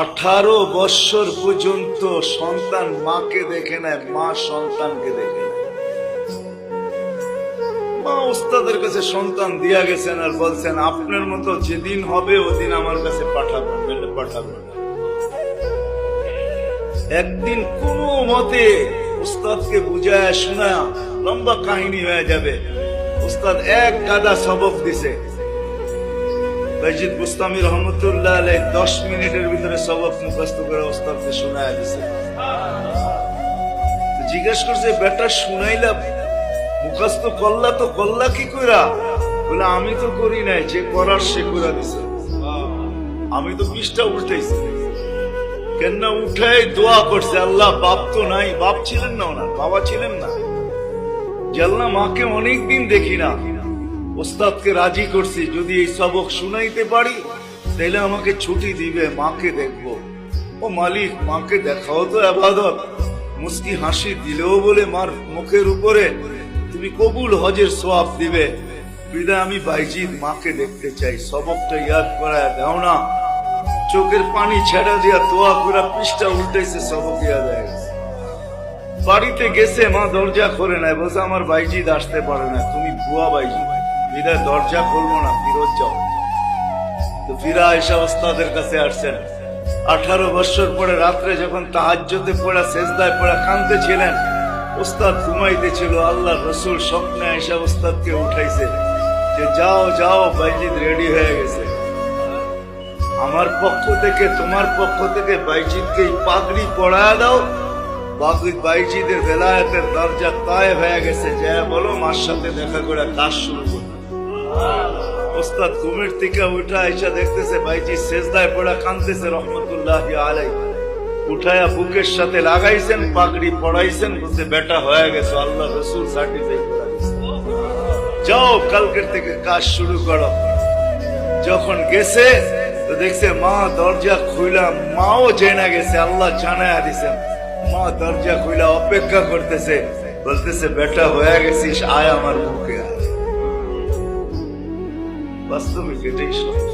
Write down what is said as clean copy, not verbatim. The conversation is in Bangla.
18 বৎসর পর্যন্ত সন্তান মাকে দেখে নেয়, মা সন্তানকে দেখে নেয়। মা উস্তাদের কাছে সন্তান দিয়া গেছেন আর বলছেন আপনার মতো যেদিন হবে ওদিন আমার কাছে পাঠাবেন, মেলে পাঠাবেন। একদিন কোনো মতে উস্তাদকে বুঝায় শোনায়, লম্বা কাহিনী হয়ে যাবে। উস্তাদ এক গাদা সবক দিছে। বাইজিদ বুস্তামি রহমতুল্লাহ আলাইহি 10 মিনিটের ভিতরে সবক মুখস্থ করে উস্তাদকে শোনায় দিছে। জিজ্ঞেস করছে বেটা শুনাইলা মুখস্থ করলা তো করলা কি কইরা? বলে আমি তো করি নাই, যে করার সে কইরা দিছে। আমি তো পৃষ্ঠা উল্টাইছি। কেন উঠাই দোয়া করছে, আল্লাহ বাপ তো নাই, বাপ ছিলেন না, ওনার বাবা ছিলেন না। যে আল্লাহ মাকে অনেকদিন দেখি না, ওস্তাদকে রাজি করছি যদি এই সবক শুনাইতে পারি তাহলে আমাকে ছুটি দিবে, মাকে দেখবো। ও মালিক মাকে দেখাও তো ইবাদত, মুস্কি হাসি দিলেও বলে মার মুখের উপরে তুমি কবুল হজের সওয়াব দিবে। বিদায় আমি বাইজিদ মাকে দেখতে চাই, সবকটা ইয়াদ করায় দাও না। চোখের পানি ছেড়া দিয়া দোয়া করে পৃষ্ঠা উল্টাইছে, সবক ইয়াদ হয়ে গেছে। বাড়িতে গেছে, মা দরজা করে নাই, বলছে আমার বাইজিদ আসতে পারে না, তুমি বুয়া বাইজিদ, বিদায় দরজা খুলবো না, ফিরত যাও। তো ফিরা এসা ওস্তাদের কাছে আসছেন। 18 বৎসর পরে রাত্রে যখন তাহাজ্জুদে পড়া সেজদায় পড়া কাঁদতেছিলেন, ওস্তাদ ঘুমাইতেছিল, আল্লাহ রসুল স্বপ্নে এসা ওস্তাদকে উঠাইছে যে যাও যাও বাইজিদ রেডি হয়ে গেছে। আমার পক্ষ থেকে তোমার পক্ষ থেকে বাইজিদকে পাগড়ি পড়ায় দাও, বাইজিদের বেলায়েতের দরজা তায়েব হয়ে গেছে, যা বলো মার সাথে দেখা করে কাজ শুরু করো। ওস্তাদ ঘুমের থেকে উঠা এসে দেখতেছে বাইজি সেজদায় পড়া কাঁদতেছে রহমতুল্লাহি আলাইহি। উঠায়া বুকের সাথে লাগাইছেন, পাগড়ি পড়াইছেন, বলতে বেটা হয়ে গেছে, আল্লাহ রসুল সার্টিফিকেট যাও কালকের থেকে কাজ শুরু করো। যখন গেছে তো দেখছে মা দরজা খুইলা, মাও জেনে গেছে, আল্লাহ জানায়া দিছেন। মা দরজা খুইলা অপেক্ষা করতেছে, বলতেছে বেটা হয়ে গেছিস, আয় আমার মুখে আয়। বাস্তবিক এটাই সত্য।